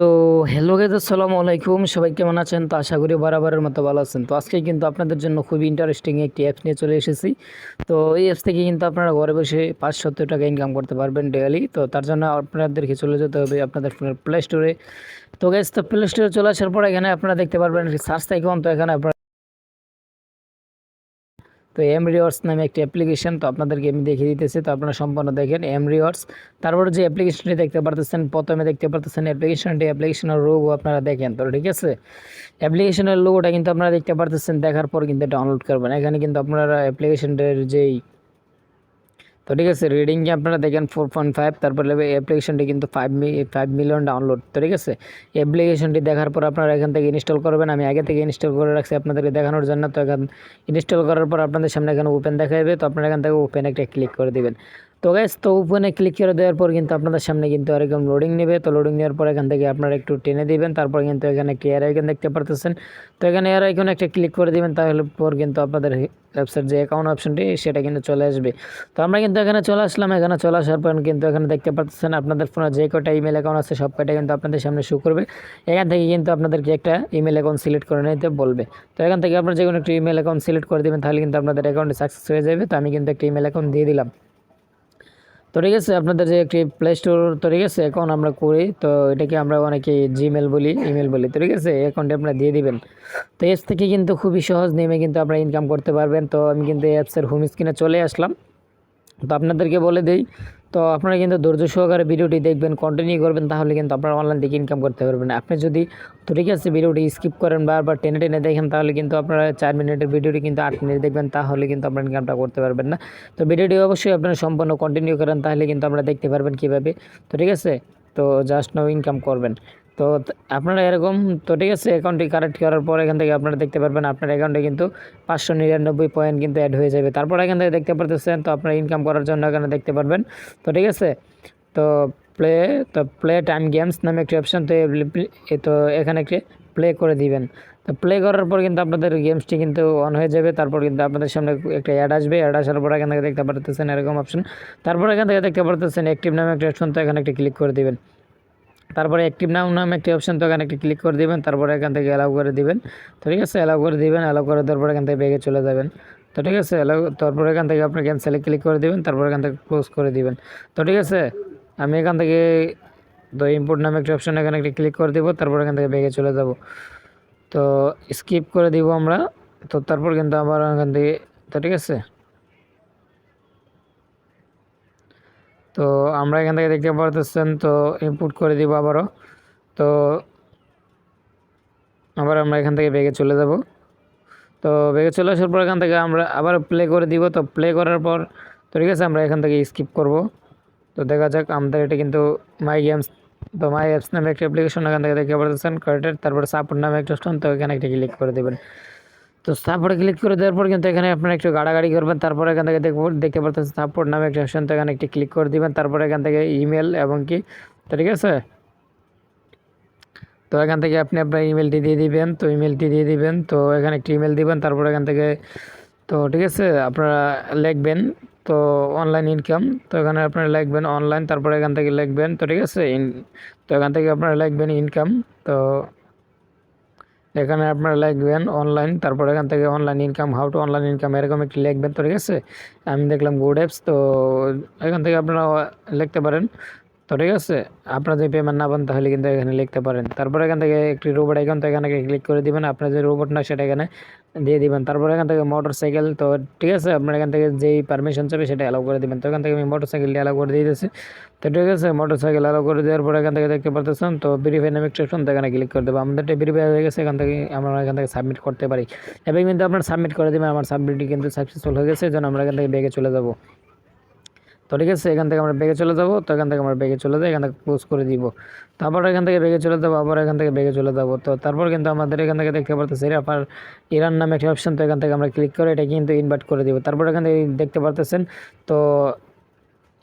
তো hello guys, আসসালামু আলাইকুম। সবাই কেমন আছেন? তো আশা করি বরাবরের মতো ভালো আছেন। তো আজকে কিন্তু আপনাদের জন্য খুবই ইন্টারেস্টিং একটি অ্যাপস নিয়ে চলে এসেছি। তো এই অ্যাপস থেকে কিন্তু আপনারা ঘরে বসে 570 টাকা ইনকাম করতে পারবেন ডেইলি। তো তার জন্য আপনাদেরকে চলে যেতে হবে আপনাদের ফোনের প্লে স্টোরে। তো গাইস, তো প্লে স্টোরে চলে আসার পর এখানে আপনারা দেখতে পারবেন সার্চ আইকন। তো এখানে আপনারা তো এম রিওয়ার্ডস নামে একটি অ্যাপ্লিকেশন, তো আপনাদেরকে আমি দেখিয়ে দিতেছি। তো আপনারা সম্পূর্ণ দেখেন এম রিওয়ার্ডস। তারপরে যে অ্যাপ্লিকেশনটি দেখতে পারতেছেন, প্রথমে দেখতে পারতেছেন অ্যাপ্লিকেশনের লোগো আপনারা দেখেন। তো ঠিক আছে, অ্যাপ্লিকেশনের লোগোটা কিন্তু আপনারা দেখতে পারতেছেন। দেখার পর কিন্তু ডাউনলোড করবেন। এখানে কিন্তু আপনারা অ্যাপ্লিকেশনটার যেই, তো ঠিক আছে, রিডিংয়ে আপনারা দেখেন 4.5। তারপরে অ্যাপ্লিকেশনটি কিন্তু 5 মিলিয়ন ডাউনলোড। তো ঠিক আছে, অ্যাপ্লিকেশনটি দেখার পর আপনারা এখান থেকে ইনস্টল করবেন। আমি আগে থেকে ইনস্টল করে রাখছি আপনাদেরকে দেখানোর জন্য। তো এখান ইনস্টল করার পর আপনাদের সামনে এখানে ওপেন দেখা যাবে। তো আপনারা এখান থেকে ওপেন একটা ক্লিক করে দিবেন। তো গাইস, তো ওপেনে ক্লিক করে দেওয়ার পর কিন্তু আপনাদের সামনে কিন্তু এরকম লোডিং নেবে। তো লোডিং নেওয়ার পর এখান থেকে আপনারা একটু টেনে দিবেন। তারপর কিন্তু এখানে একটি এয়ার আইকন দেখতে পারতেছেন। তো এখানে এয়ার আইকন একটা ক্লিক করে দিবেন। তাহলে পর কিন্তু আপনাদের অ্যাপসের যে অ্যাকাউন্ট অপশনটি সেটা কিন্তু চলে আসবে। তো আমরা কিন্তু এখানে চলে আসলাম। এখানে চলে আসার পর কিন্তু এখানে দেখতে পাচ্ছেন আপনাদের ফোনে যে কটা ইমেল অ্যাকাউন্ট আছে সব কটা কিন্তু আপনাদের সামনে শো করবে। এখান থেকে কিন্তু আপনাদেরকে একটা ইমেল অ্যাকাউন্ট সিলেক্ট করে নিতে বলবে। তো এখান থেকে আপনারা যে কোনো একটা ইমেল অ্যাকাউন্ট সিলেক্ট করে দেবেন, তাহলে কিন্তু আপনাদের অ্যাকাউন্টে সাকসেস হয়ে যাবে। তো আমি কিন্তু একটা ইমেল অ্যাকাউন্ট দিয়ে দিলাম। তো ঠিক আছে, আপনাদের যে একটি প্লে স্টোর, তো ঠিক আছে, অ্যাকাউন্ট আমরা করি। তো এটাকে আমরা অনেকে জিমেল বলি, ইমেল বলি। তো ঠিক আছে, অ্যাকাউন্টে আপনারা দিয়ে দিবেন। তো অ্যাপস থেকে কিন্তু খুবই সহজ নেমে কিন্তু আপনারা ইনকাম করতে পারবেন। তো আমি কিন্তু অ্যাপসের হোম স্ক্রিনে চলে আসলাম। তো আপনাদেরকে বলে দেই, তো আপনারা কিন্তু ধৈর্য সহকারে ভিডিওটি দেখবেন, কন্টিনিউ করবেন, তাহলে কিন্তু আপনারা অনলাইন থেকে ইনকাম করতে পারবেন। আপনি যদি, তো ঠিক আছে, ভিডিওটি স্কিপ করেন, বারবার টেনে টেনে দেখেন, তাহলে কিন্তু আপনারা 4 মিনিটের ভিডিওটি কিন্তু 8 মিনিট দেখবেন, তাহলে কিন্তু আপনারা ইনকামটা করতে পারবেন না। তো ভিডিওটি অবশ্যই আপনারা সম্পূর্ণ কন্টিনিউ করেন, তাহলে কিন্তু আমরা দেখতে পারবেন কীভাবে। তো ঠিক আছে, তো জাস্ট নাও ইনকাম করবেন। তো আপনারা এরকম, তো ঠিক আছে, অ্যাকাউন্টটি কারেক্ট করার পর এখান থেকে আপনারা দেখতে পারবেন আপনার অ্যাকাউন্টে কিন্তু 599 পয়েন্ট কিন্তু অ্যাড হয়ে যাবে। তারপর এখান থেকে দেখতে পারতেছেন, তো আপনারা ইনকাম করার জন্য এখানে দেখতে পারবেন। তো ঠিক আছে, তো প্লে তো প্লে টাইম গেমস নামে একটি অপশান। তো এখানে একটি প্লে করে দিবেন। তো প্লে করার পর কিন্তু আপনাদের গেমসটি কিন্তু অন হয়ে যাবে। তারপর কিন্তু আপনাদের সামনে একটা অ্যাড আসবে। অ্যাড আসার পর এখান থেকে দেখতে পারতেছেন এরকম অপশন। তারপর এখান থেকে দেখতে পারতেছেন অ্যাক্টিভ নামে একটা অপশন। তো এখানে একটি ক্লিক করে দিবেন। তারপরে অ্যাক্টিভ নামে একটি অপশন। তো এখানে একটি ক্লিক করে দিবেন। তারপরে এখান থেকে অ্যালাউ করে দিবেন। তো ঠিক আছে, অ্যালাউ করে দিবেন। অ্যালাউ করে দেওয়ার পর এখান থেকে ব্যাগে চলে যাবেন। তো ঠিক আছে, অ্যালাউ, তারপরে এখান থেকে আপনি ক্যান্সেলে ক্লিক করে দিবেন। তারপর এখান থেকে ক্লোজ করে দিবেন। তো ঠিক আছে, আমি এখান থেকে, তো ইম্পোর্ট নামে একটা অপশন, এখানে একটি ক্লিক করে দিব। তারপর এখান থেকে ব্যাগে চলে যাব। তো স্কিপ করে দিব আমরা। তো তারপর কিন্তু আবার এখান থেকে, তো ঠিক আছে, তো আমরা এখান থেকে দেখতে পারতেছেন, তো ইনপুট করে দিব আবারও। তো আবার আমরা এখান থেকে ব্যাগে চলে যাব। তো ব্যাগে চলে আসার পর এখান থেকে আমরা আবার প্লে করে দিব। তো প্লে করার পর, তো ঠিক আছে, আমরা এখান থেকে স্কিপ করব। তো দেখা যাক আমাদের এটা কিন্তু মাই গেমস, তো মাই অ্যাপস নামে একটা অ্যাপ্লিকেশন, এখান থেকে দেখতে পারতেছেন কারেক্টেড। তারপরে সাপোর্ট নামে একটা অপশন, তো এখানে একটা ক্লিক করে দেবেন। তো সাপোর্টে ক্লিক করে দেওয়ার পর কিন্তু এখানে আপনারা একটু গাড়াগাড়ি করবেন। তারপর এখান থেকে দেখতে পারতেছেন সাপোর্ট নামে একটা অপশন, তো এখানে একটি ক্লিক করে দিবেন। তারপর এখান থেকে ইমেল এবং কি, তো ঠিক আছে, তো এখান থেকে আপনি আপনার ইমেলটি দিয়ে দিবেন। তো ইমেলটি দিয়ে দিবেন, তো এখানে একটি ইমেল দিবেন। তারপর এখান থেকে, তো ঠিক আছে, আপনারা লিখবেন, তো অনলাইন ইনকাম, তো এখানে আপনারা লিখবেন অনলাইন। তারপর এখান থেকে লিখবেন, তো ঠিক আছে, তো এখান থেকে আপনারা লিখবেন ইনকাম। তো এখানে আপনারা লিখবেন অনলাইন। তারপর এখান থেকে online income, how to online income, এরকম একটি লিখবেন। তো ঠিক আছে, আমি দেখলাম গুড অ্যাপস। তো এখান থেকে আপনারা লিখতে পারেন। তো ঠিক আছে, আপনারা যদি পেমেন্ট না পান তাহলে কিন্তু এখানে লিখতে পারেন। তারপর এখান থেকে একটি রোবট আইকন, তো এখানে ক্লিক করে দিবেন। আপনার যে রোবট না সেটা এখানে দিয়ে দিবেন। তারপর এখান থেকে মোটর সাইকেল, তো ঠিক আছে, আপনার এখান থেকে যেই পারমিশন চাবে সেটা অ্যালাউ করে দিবেন। তো এখান থেকে আমি মোটর সাইকেলটি অ্যালাউ করে দিয়েছি। তো ঠিক আছে, মোটর সাইকেল অ্যালাউ করে দেওয়ার পর এখান থেকে দেখতে পারতেছেন, তো ভেরিফাই নামে একটা অপশন, তো এখানে ক্লিক করে দেবো। আমাদেরটা ভেরিফাই হয়ে গেছে। এখান থেকে আমরা এখান থেকে সাবমিট করতে পারি। এবার কিন্তু আপনার সাবমিট করে দেবেন। আমার সাবমিটটি কিন্তু সাকসেসফুল হয়ে গেছে, যেন আমরা এখান থেকে ব্যাগে চলে যাব। তো ঠিক আছে, এখান থেকে আমরা ব্যাগে চলে যাব। তো এখান থেকে আমরা ব্যাগে চলে যাই, এখান থেকে ক্লোজ করে দিব। তারপর এখান থেকে ব্যাগে চলে যাবো, আবার এখান থেকে ব্যাগে চলে যাব। তো তারপর কিন্তু আমাদের এখান থেকে দেখতে পারতেছি আপনার ইরান নামে একটা অপশন, তো এখান থেকে আমরা ক্লিক করে এটা কিন্তু ইনভাইট করে দিব। তারপর এখান থেকে দেখতে পারতেছেন, তো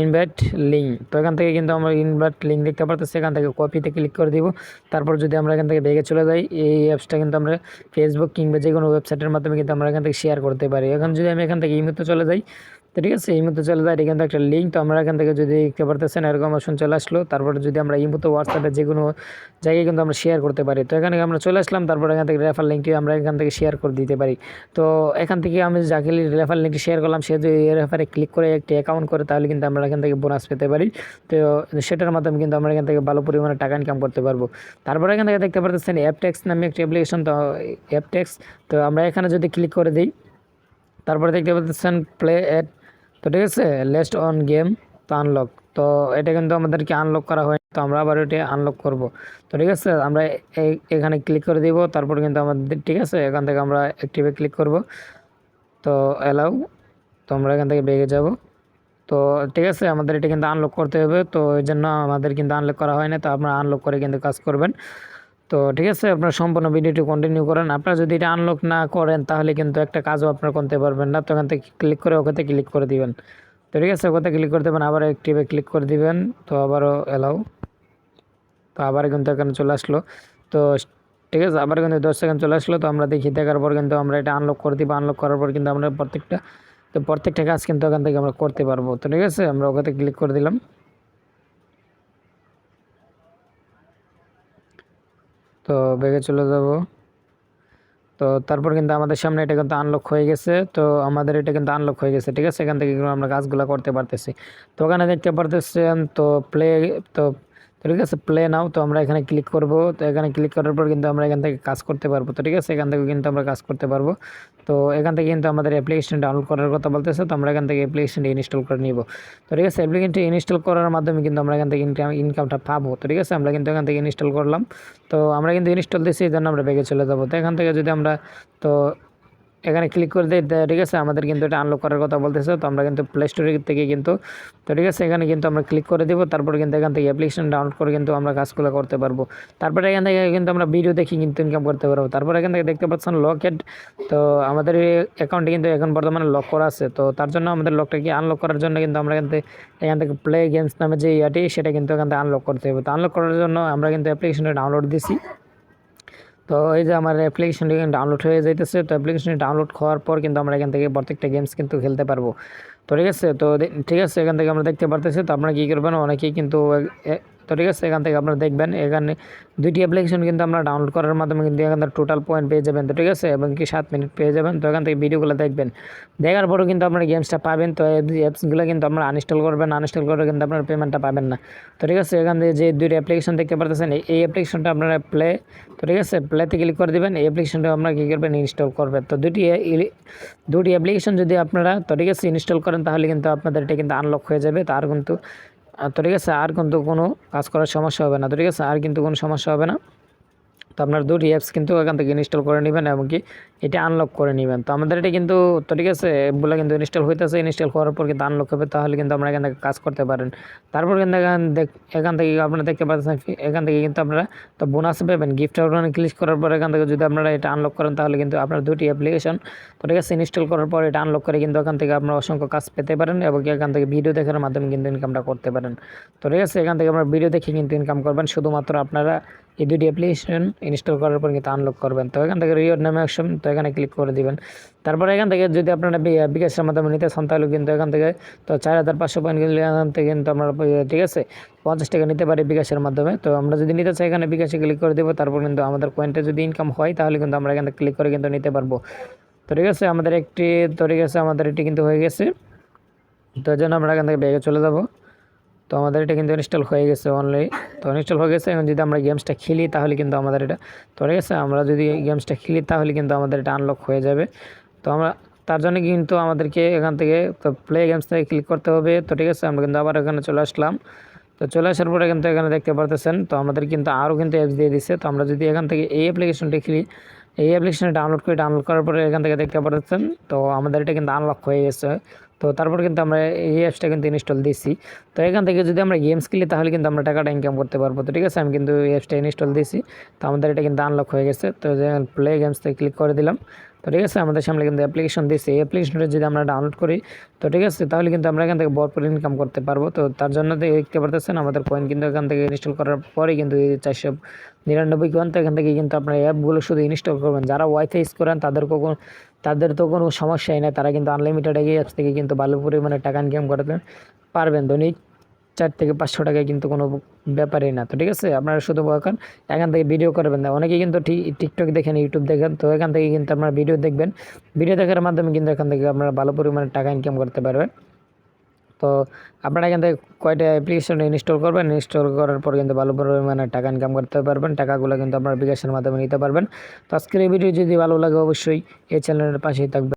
ইনভাইট লিঙ্ক, তো এখান থেকে কিন্তু আমরা ইনভাইট লিঙ্ক দেখতে পারতেছি। এখান থেকে কপিতে ক্লিক করে দিব। তারপর যদি আমরা এখান থেকে ব্যাগে চলে যাই, এই অ্যাপসটা কিন্তু আমরা ফেসবুক কিংবা যে কোনো ওয়েবসাইটের মাধ্যমে কিন্তু আমরা এখান থেকে শেয়ার করতে পারি। এখন যদি আমি এখান থেকে ইমোতে চলে যাই, তো ঠিক আছে, এই মতো চলে যায়, এটা কিন্তু একটা লিঙ্ক। তো আমরা এখান থেকে যদি দেখতে পারতেছেন এরকম অপশন চলে আসলো। তারপরে যদি আমরা এই মতো হোয়াটসঅ্যাপে যে কোনো জায়গায় কিন্তু আমরা শেয়ার করতে পারি। তো এখানে আমরা চলে আসলাম, তারপর এখান থেকে রেফার লিঙ্কটি আমরা এখান থেকে শেয়ার করে দিতে পারি। তো এখান থেকে আমি যাকে রেফার লিঙ্কটি শেয়ার করলাম, সে যদি রেফারে ক্লিক করে একটি অ্যাকাউন্ট করে, তাহলে কিন্তু আমরা এখান থেকে বোনাস পেতে পারি। তো সেটার মাধ্যমে কিন্তু আমরা এখান থেকে ভালো পরিমাণে টাকা ইনকাম করতে পারবো। তারপরে এখান থেকে দেখতে পারতেছেন অ্যাপটেক্স নামে একটি অ্যাপ্লিকেশন। তো অ্যাপটেক্স, তো আমরা এখানে যদি ক্লিক করে দিই, তারপরে দেখতে পাচ্ছেন প্লে এট। তো ঠিক আছে, লেস্ট অন গেম তো আনলক। তো এটা কিন্তু আমাদেরকে আনলক করা হয়, তো আমরা আবার এটা আনলক করব। তো ঠিক আছে, আমরা এখানে ক্লিক করে দিব। তারপর কিন্তু আমাদের ঠিক আছে, এখান থেকে আমরা অ্যাক্টিভে ক্লিক করব। তো অ্যালাউ, তো আমরা এখান থেকে বেরিয়ে যাব। তো ঠিক আছে, আমাদের এটা কিন্তু আনলক করতে হবে, তো এই জন্য আমাদের কিন্তু আনলক করা হয় না। তো আপনারা আনলক করে কিন্তু কাজ করবেন। তো ঠিক আছে, আপনার সম্পূর্ণ ভিডিওটি কন্টিনিউ করেন। আপনারা যদি এটা আনলক না করেন, তাহলে কিন্তু একটা কাজও আপনারা করতে পারবেন না। তো এখান থেকে ক্লিক করে ওখানে ক্লিক করে দিবেন। তো ঠিক আছে, ওখানে ক্লিক করে দেবেন, আবার অ্যাক্টিভে ক্লিক করে দিবেন। তো আবারও অ্যালাউ, তো আবার কিন্তু এখানে চলে আসলো। তো ঠিক আছে, আবার কিন্তু 10 সেকেন্ড চলে আসলো। তো আমরা দেখি, দেখার পর কিন্তু আমরা এটা আনলক করে দিব। আনলক করার পর কিন্তু আমরা প্রত্যেকটা কাজ কিন্তু এখান থেকে আমরা করতে পারবো। তো ঠিক আছে, আমরা ওখানে ক্লিক করে দিলাম। তো ব্যাগে চলে যাব। তো তারপর কিন্তু আমাদের সামনে এটা কিন্তু আনলক হয়ে গেছে। তো আমাদের এটা কিন্তু আনলক হয়ে গেছে। ঠিক আছে, এখান থেকে কিন্তু আমরা কাজগুলো করতে পারতেছি। তো ওখানে দেখতে পারতেছেন তো প্লে, তো ঠিক আছে প্লে নাও। তো আমরা এখানে ক্লিক করব। তো এখানে ক্লিক করার পর কিন্তু আমরা এখান থেকে কাজ করতে পারবো। তো ঠিক আছে, এখান থেকে কিন্তু আমরা কাজ করতে পারবো। তো এখান থেকে কিন্তু আমাদের অ্যাপ্লিকেশন ডাউনলোড করার কথা বলতেছে। তো আমরা এখান থেকে অ্যাপ্লিকেশনটি ইনস্টল করে নিব। তো ঠিক আছে, অ্যাপ্লিকেশনটি ইনস্টল করার মাধ্যমে কিন্তু আমরা এখান থেকে ইনকামটা পাবো। তো ঠিক আছে, আমরা কিন্তু এখান থেকে ইনস্টল করলাম। তো আমরা কিন্তু ইনস্টল দিয়েছি, এই জন্য আমরা ব্যাগে চলে যাবো। তো এখান থেকে যদি আমরা তো এখানে ক্লিক করে দিই, ঠিক আছে, আমাদের কিন্তু এটা আনলক করার কথা বলতেছে। তো আমরা কিন্তু প্লে স্টোর থেকে কিন্তু, তো ঠিক আছে, এখানে কিন্তু আমরা ক্লিক করে দেবো। তারপর কিন্তু এখান থেকে অ্যাপ্লিকেশন ডাউনলোড করে কিন্তু আমরা কাজগুলো করতে পারবো। তারপরে এখান থেকে কিন্তু আমরা ভিডিও দেখি কিন্তু ইনকাম করতে পারবো। তারপর এখান থেকে দেখতে পাচ্ছেন লকেট। তো আমাদের অ্যাকাউন্টে কিন্তু এখন বর্তমানে লক করা আছে। তো তার জন্য আমাদের লকটাকে আনলক করার জন্য কিন্তু আমরা এখান থেকে প্লে গেমস নামে যে ইয়াটি, সেটা কিন্তু এখান থেকে আনলক করতে হবে। তো আনলক করার জন্য আমরা কিন্তু অ্যাপ্লিকেশনটা ডাউনলোড দিছি। তো এই যে আমার অ্যাপ্লিকেশনটি ডাউনলোড হয়ে যাইতেছে। তো অ্যাপ্লিকেশনটি ডাউনলোড হওয়ার পর কিন্তু আমরা এখান থেকে প্রত্যেকটা গেমস কিন্তু খেলতে পারবো। তো ঠিক আছে, তো ঠিক আছে, এখান থেকে আমরা দেখতে পারতেছি। তো আপনারা কী করবেন, অনেকেই কিন্তু তো ঠিক আছে, এখান থেকে আপনারা দেখবেন এখানে দুইটি অ্যাপ্লিকেশন কিন্তু আমরা ডাউনলোড করার মাধ্যমে কিন্তু এখান থেকে টোটাল পয়েন্ট পেয়ে যাবেন। তো ঠিক আছে, এবং কি 7 মিনিট পেয়ে যাবেন। তো এখান থেকে ভিডিওগুলো দেখবেন, দেখার পরেও কিন্তু আপনারা গেমসটা পাবেন। তো এই অ্যাপসগুলো কিন্তু আপনারা আনইনস্টল করবেন, আনইনস্টল করে কিন্তু আপনার পেমেন্টটা পাবেন না। তো ঠিক আছে, এখান থেকে যে দুইটি অ্যাপ্লিকেশন দেখতে পারতেছেন, এই অ্যাপ্লিকেশনটা আপনারা প্লে, তো ঠিক আছে, প্লেতে ক্লিক করে দেবেন। এই অ্যাপ্লিকেশনটা আপনারা কী করবেন, ইনস্টল করবেন। তো দুটি অ্যাপ্লিকেশন যদি আপনারা, তো ঠিক আছে, ইনস্টল করেন, তাহলে কিন্তু আপনাদের এটা কিন্তু আনলক হয়ে যাবে। তার কিন্তু তো ঠিক আছে, আর কিন্তু কোনো কাজ করার সমস্যা হবে না। তো ঠিক আছে, আর কিন্তু কোনো সমস্যা হবে না। তো আপনার দুটি অ্যাপস কিন্তু এখান থেকে ইনস্টল করে নেবেন এবং কি এটা আনলক করে নেবেন। তো আমাদের এটা কিন্তু, তো ঠিক আছে, অ্যাপগুলো কিন্তু ইনস্টল হইতেছে। ইনস্টল করার পর কিন্তু আনলক হবে, তাহলে কিন্তু আমরা এখান থেকে কাজ করতে পারেন। তারপর কিন্তু এখান থেকে আপনারা দেখতে পাচ্ছেন, এখান থেকে কিন্তু আপনারা তো বোনাস পাবেন। গিফট অপশনে ক্লিক করার পর এখান থেকে যদি আপনারা এটা আনলক করেন, তাহলে কিন্তু আপনার দুটি অ্যাপ্লিকেশন, তো ঠিক আছে, ইনস্টল করার পর এটা আনলক করে কিন্তু এখান থেকে আপনারা অসংখ্য কাজ পেতে পারেন এবং এখান থেকে ভিডিও দেখার মাধ্যমে কিন্তু ইনকামটা করতে পারেন। তো ঠিক আছে, এখান থেকে আপনারা ভিডিও দেখে কিন্তু ইনকাম করবেন। শুধুমাত্র আপনারা এই দুটি অ্যাপ্লিকেশন ইনস্টল করার পর কিন্তু আনলক করবেন। তো এখান থেকে রিওয়ার্ড নামে অপশন, তো এখানে ক্লিক করে দিবেন। তারপরে এখান থেকে যদি আপনারা বিকাশের মাধ্যমে নিতে চান, তাহলে কিন্তু এখান থেকে তো 4500 পয়েন্ট কিনলে এখান থেকে কিন্তু আমরা, ঠিক আছে, 50 টাকা নিতে পারি বিকাশের মাধ্যমে। তো আমরা যদি নিতে চাই, এখানে বিকাশে ক্লিক করে দেবো। তারপর কিন্তু আমাদের পয়েন্টে যদি ইনকাম হয়, তাহলে কিন্তু আমরা এখানে ক্লিক করে কিন্তু নিতে পারবো। তো ঠিক আছে, আমাদের একটি, তো ঠিক আছে, আমাদের এটি কিন্তু হয়ে গেছে। তো এই জন্য আমরা এখান থেকে ব্যাগে চলে যাব। তো আমাদের এটা কিন্তু ইনস্টল হয়ে গেছে অনলি। তো ইনস্টল হয়ে গেছে। এখন যদি আমরা গেমসটা খেলি, তাহলে কিন্তু আমাদের এটা, তো ঠিক আছে, আমরা যদি গেমসটা খেলি, তাহলে কিন্তু আমাদের এটা আনলক হয়ে যাবে। তো আমরা তার জন্য কিন্তু আমাদেরকে এখান থেকে তো প্লে গেমস থেকে ক্লিক করতে হবে। তো ঠিক আছে, আমরা কিন্তু আবার এখানে চলে আসলাম। তো চলে আসার পরে কিন্তু এখানে দেখতে পারতেছেন, তো আমাদের কিন্তু আরও কিন্তু অ্যাপস দিয়ে দিচ্ছে। তো আমরা যদি এখান থেকে এই অ্যাপ্লিকেশনটি খেলি, এই অ্যাপ্লিকেশনটা ডাউনলোড করার পরে এখান থেকে দেখতে পাচ্ছেন, তো আমাদের এটা কিন্তু আনলক হয়ে গেছে। তো তারপর কিন্তু আমরা এই অ্যাপসটা কিন্তু ইনস্টল দিয়েছি। তো এখান থেকে যদি আমরা গেমস খেলি, তাহলে কিন্তু আমরা টাকাটা ইনকাম করতে পারবো। তো ঠিক আছে, আমি কিন্তু এই অ্যাপসটা ইনস্টল দিয়েছি। তো আমাদের এটা কিন্তু আনলক হয়ে গেছে। তো প্লে গেমস থেকে ক্লিক করে দিলাম। তো ঠিক আছে, আমাদের সামনে কিন্তু অ্যাপ্লিকেশন দিয়েছে। এই অ্যাপ্লিকেশনটা যদি আমরা ডাউনলোড করি তো ঠিক আছে, তাহলে কিন্তু আমরা এখান থেকে ভরপুর ইনকাম করতে পারবো। তো তার জন্য দেখতে পারতেছেন আমাদের কয়েন কিন্তু এখান থেকে ইনস্টল করার পরে কিন্তু এই 499 কয়েন। তো এখান থেকে কিন্তু আপনার অ্যাপগুলো শুধু ইনস্টল করবেন। যারা ওয়াইফাই ইউজ করেন তাদের তো কোনো সমস্যাই নেই, তারা কিন্তু আনলিমিটেড এই অ্যাপস থেকে কিন্তু ভালো পরিমাণে টাকা ইনকাম করতে পারবেন। দৈনিক 4 থেকে 500 টাকায় কিন্তু কোনো ব্যাপারই না। তো ঠিক আছে, আপনারা শুধু এখান থেকে ভিডিও করবেন না। অনেকে কিন্তু টিকটক দেখেন, ইউটিউব দেখেন, তো এখান থেকে কিন্তু আপনারা ভিডিও দেখবেন। ভিডিও দেখার মাধ্যমে কিন্তু এখান থেকে আপনারা ভালো পরিমাণে টাকা ইনকাম করতে পারবেন। তো আপনারা এখান থেকে কয়টা অ্যাপ্লিকেশন ইনস্টল করবেন, ইনস্টল করার পর কিন্তু ভালো পরিমাণে টাকা ইনকাম করতে পারবেন। টাকাগুলো কিন্তু আপনারা বিকাশের মাধ্যমে নিতে পারবেন। তো আজকের এই ভিডিও যদি ভালো লাগে অবশ্যই এই চ্যানেলের পাশেই থাকবেন।